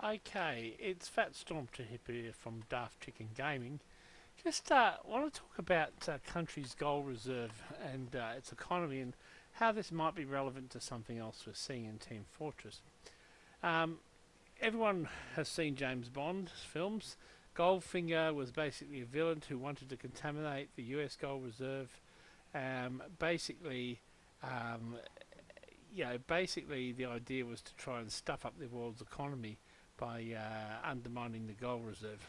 Okay, it's Fat Storm to Hip here from Daft Chicken Gaming. Just want to talk about country's gold reserve and its economy and how this might be relevant to something else we're seeing in Team Fortress. Um, Everyone has seen James Bond films. Goldfinger was basically a villain who wanted to contaminate the US gold reserve. Basically, um, basically the idea was to try and stuff up the world's economy by undermining the gold reserve.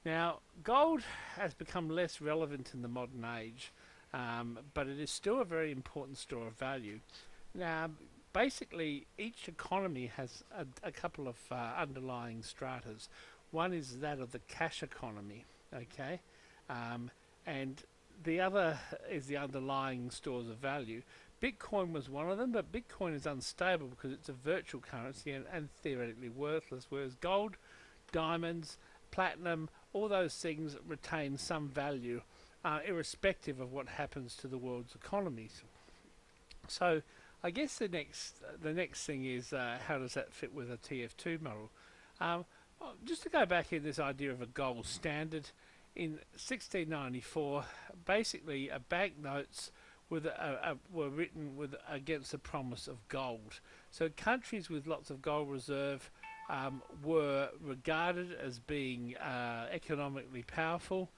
Now, gold has become less relevant in the modern age, but it is still a very important store of value. Now, basically, each economy has a couple of underlying stratas. One is that of the cash economy, okay, um, and the other is the underlying stores of value. Bitcoin was one of them, but Bitcoin is unstable because it's a virtual currency and theoretically worthless, whereas gold, diamonds, platinum, all those things retain some value, irrespective of what happens to the world's economies. So, I guess the next thing is how does that fit with a Tf2 model? Just to go back in this idea of a gold standard, in 1694, basically banknotes were written with against the promise of gold. So countries with lots of gold reserve were regarded as being economically powerful.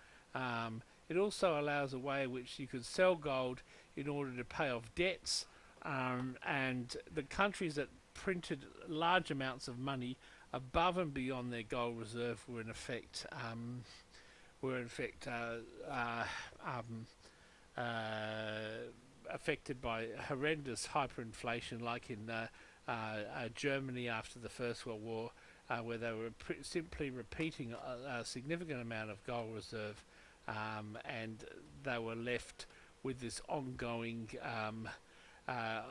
It also allows a way in which you could sell gold in order to pay off debts, and the countries that printed large amounts of money above and beyond their gold reserve were in fact affected by horrendous hyperinflation, like in Germany after the First World War, where they were simply repeating a significant amount of gold reserve, and they were left with this ongoing uh,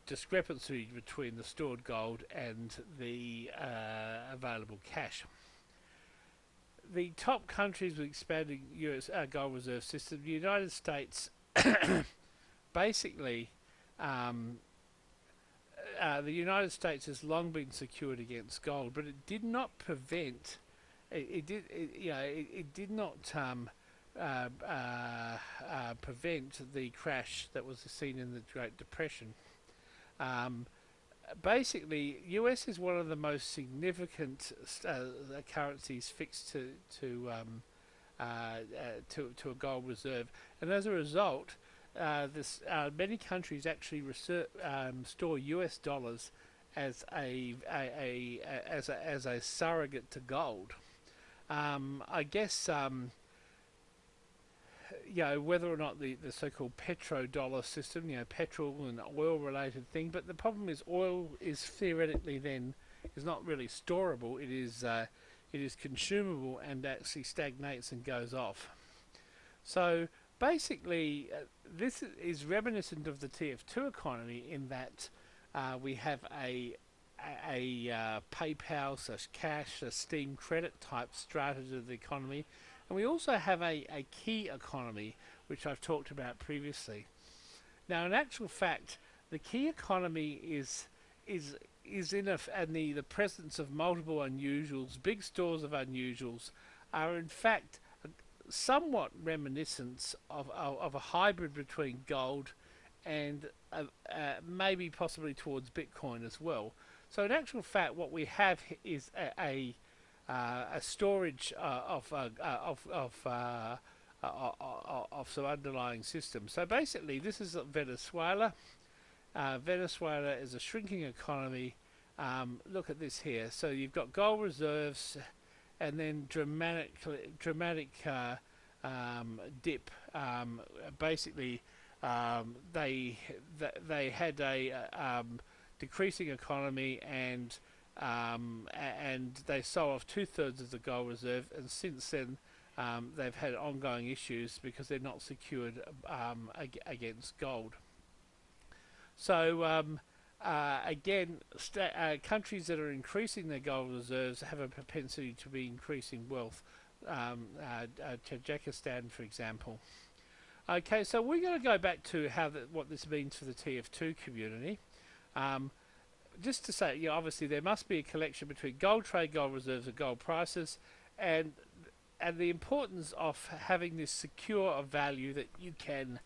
discrepancy between the stored gold and the available cash. The top countries with expanding US gold reserve system, the United States, basically, um, the United States has long been secured against gold, but it did not prevent. It did not prevent the crash that was seen in the Great Depression. Um, Basically, US is one of the most significant currencies fixed to a gold reserve, and as a result, many countries actually store US dollars as a surrogate to gold. I guess whether or not the so-called petrodollar system, petrol and oil-related thing, but the problem is oil is theoretically then is not really storable. It is consumable and actually stagnates and goes off. So basically, this is reminiscent of the TF2 economy in that we have a PayPal slash cash, a Steam credit type strategy of the economy, and we also have a key economy, which I've talked about previously. Now, in actual fact, the key economy is and the presence of multiple unusuals, big stores of unusuals, are in fact somewhat reminiscent of a hybrid between gold and maybe possibly towards Bitcoin as well. So in actual fact, what we have is a storage of some underlying systems. So basically, this is Venezuela. Venezuela is a shrinking economy. Look at this here. So you've got gold reserves, and then dramatic dip. Basically, they had a decreasing economy, and they sold off 2/3 of the gold reserve, and since then they've had ongoing issues because they're not secured against gold. So again, countries that are increasing their gold reserves have a propensity to be increasing wealth. Tajikistan, for example. Okay, so we're going to go back to what this means for the TF2 community. Um, just to say, obviously there must be a connection between gold trade, gold reserves, and gold prices, and the importance of having this secure of value that you can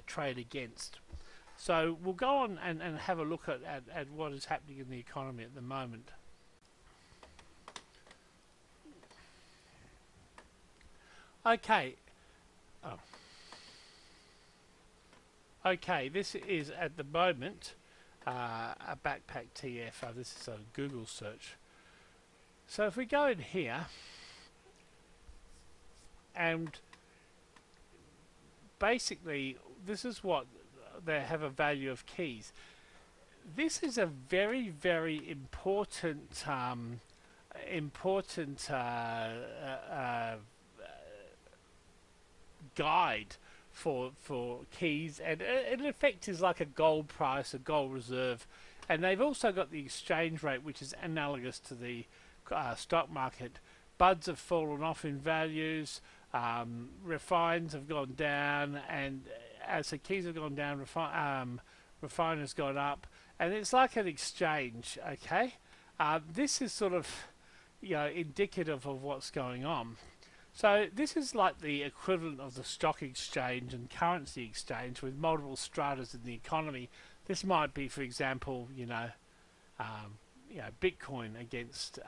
trade against. So we'll go on and have a look at what is happening in the economy at the moment. Okay. Oh. Okay, this is at the moment a backpack TF. This is a Google search. So if we go in here and basically this is what they have a value of keys. This is a very, very important guide for keys, and in effect is like a gold price, a gold reserve, and they've also got the exchange rate, which is analogous to the stock market. Buds have fallen off in values, refines have gone down, and as the keys have gone down, refine has gone up, and it's like an exchange. Okay, this is sort of indicative of what's going on. So this is like the equivalent of the stock exchange and currency exchange with multiple stratas in the economy. This might be, for example, Bitcoin against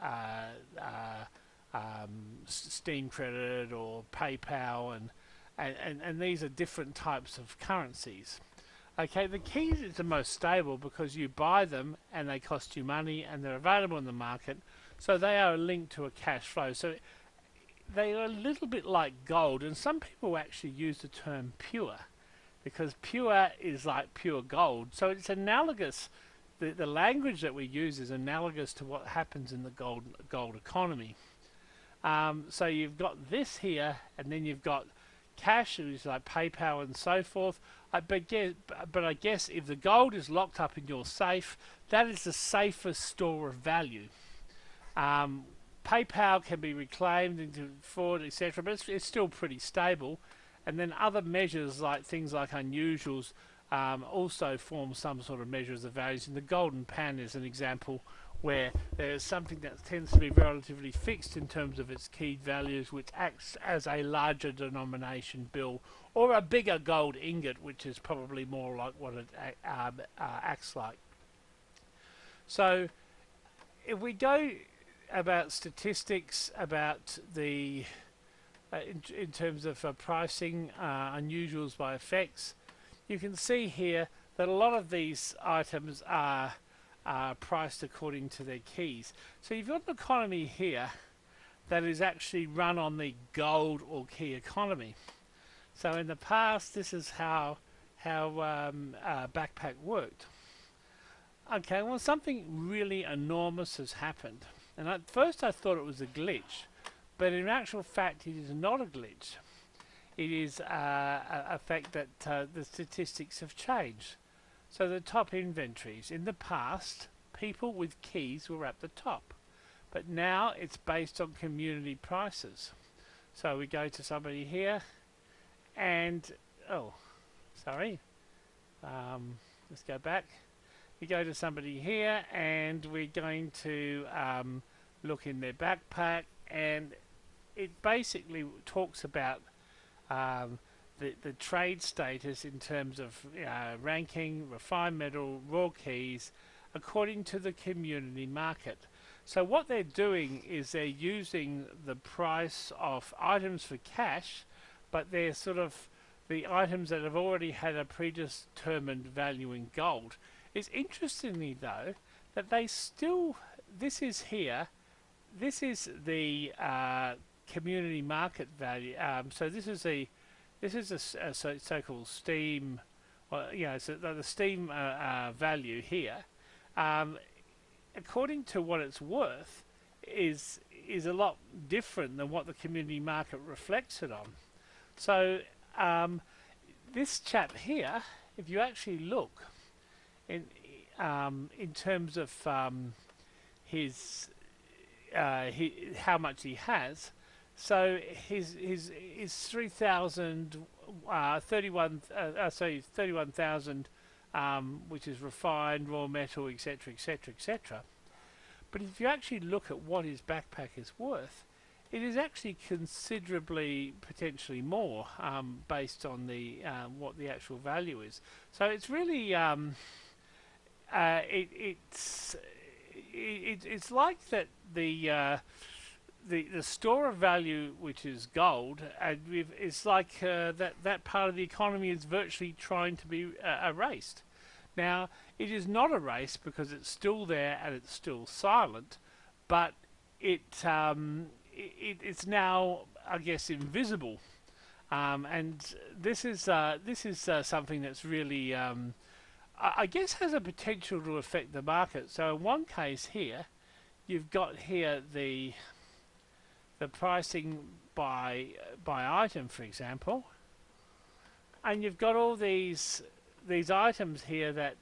Steam credit or PayPal, and these are different types of currencies. Okay, the keys is the most stable because you buy them and they cost you money and they're available in the market, so they are linked to a cash flow. So they are a little bit like gold, and some people actually use the term pure because pure is like pure gold. So it's analogous. The language that we use is analogous to what happens in the gold economy. So you've got this here, and then you've got cash, which is like PayPal and so forth. But I guess if the gold is locked up in your safe, that is the safest store of value. PayPal can be reclaimed into fraud, etc., but it's still pretty stable. And then other measures like things like unusuals also form some sort of measures of values. And the golden pan is an example where there's something that tends to be relatively fixed in terms of its keyed values, which acts as a larger denomination bill or a bigger gold ingot, which is probably more like what it acts like. So if we go about statistics about the in terms of pricing, unusuals by effects, you can see here that a lot of these items are priced according to their keys. So you've got an economy here that is actually run on the gold or key economy. So in the past, this is how backpack worked. Okay, well, something really enormous has happened, and at first I thought it was a glitch, but in actual fact it is not a glitch. It is a fact that the statistics have changed. So the top inventories, in the past people with keys were at the top, but now it's based on community prices. So we go to somebody here and let's go back. We go to somebody here and we're going to look in their backpack, and it basically talks about the trade status in terms of ranking, refined metal, raw keys, according to the community market. So what they're doing is they're using the price of items for cash, but they're sort of the items that have already had a predetermined value in gold. It's interestingly though that they still, this is here, this is the community market value. So this is a so-called Steam, so the Steam value here, according to what it's worth, is a lot different than what the community market reflects it on. So this chap here, if you actually look in terms of his how much he has. So his 31,000 which is refined, raw metal, etc., etc., etc. But if you actually look at what his backpack is worth, it is actually considerably, potentially more, based on the what the actual value is. So it's really it's like that the store of value, which is gold, and it's like that part of the economy is virtually trying to be erased. Now, it is not erased because it's still there and it's still silent, but it's now, I guess, invisible. And this is something that's really, I guess, has a potential to affect the market. So in one case here, you've got here the pricing by item, for example, and you've got all these items here that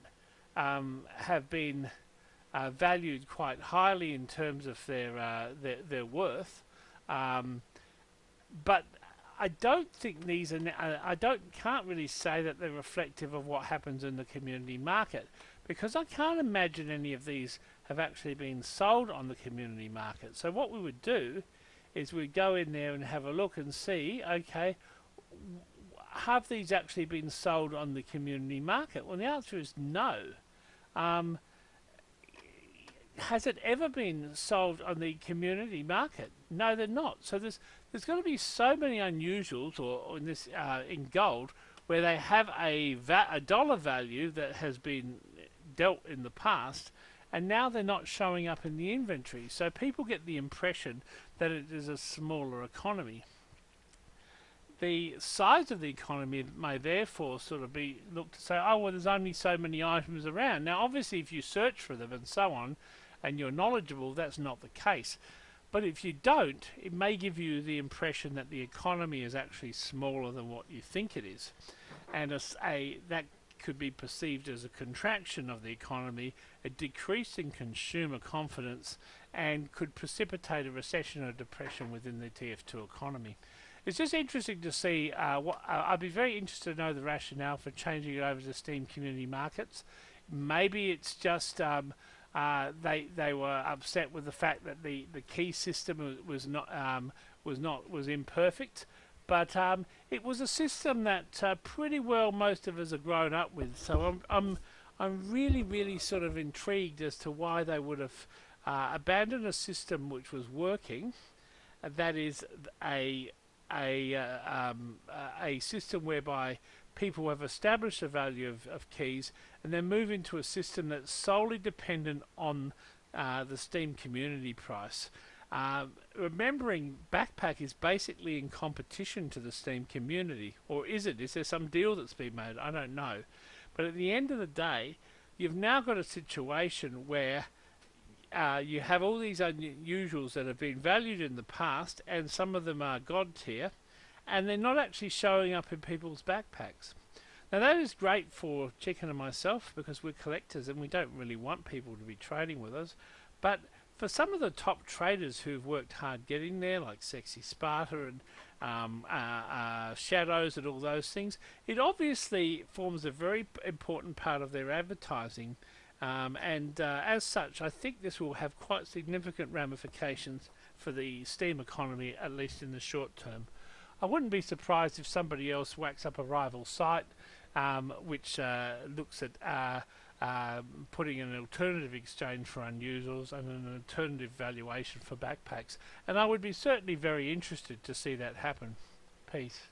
have been valued quite highly in terms of their worth, but I don't think these are. Can't really say that they're reflective of what happens in the community market, because I can't imagine any of these have actually been sold on the community market. So what we would do is we'd go in there and have a look and see, okay, have these actually been sold on the community market? Well, the answer is no. Has it ever been sold on the community market? No, they're not. So there's going to be so many unusuals, or in this in gold, where they have a dollar value that has been dealt in the past, and now they're not showing up in the inventory. So people get the impression that it is a smaller economy. The size of the economy may therefore sort of be looked to say, oh, well, there's only so many items around. Now, obviously, if you search for them and so on, and you're knowledgeable, that's not the case. But if you don't, it may give you the impression that the economy is actually smaller than what you think it is. And that could be perceived as a contraction of the economy, a decrease in consumer confidence, and could precipitate a recession or depression within the Tf2 economy. It's just interesting to see. I'd be very interested to know the rationale for changing it over to Steam community markets. Maybe it's just they were upset with the fact that the key system was imperfect, but it was a system that pretty well most of us are grown up with. So I'm really sort of intrigued as to why they would have abandoned a system which was working. That is a system whereby people have established the value of keys and then move into a system that's solely dependent on the Steam community price. Remembering Backpack is basically in competition to the Steam community, or is it? Is there some deal that's been made? I don't know. But at the end of the day, you've now got a situation where you have all these unusuals that have been valued in the past, and some of them are god tier, and they're not actually showing up in people's backpacks. Now that is great for Chicken and myself, because we're collectors and we don't really want people to be trading with us. But for some of the top traders who've worked hard getting there, like Sexy Sparta and Shadows and all those things, it obviously forms a very important part of their advertising. As such, I think this will have quite significant ramifications for the Steam economy, at least in the short term. I wouldn't be surprised if somebody else whacks up a rival site which looks at putting an alternative exchange for unusuals and an alternative valuation for backpacks. And I would be certainly very interested to see that happen. Peace.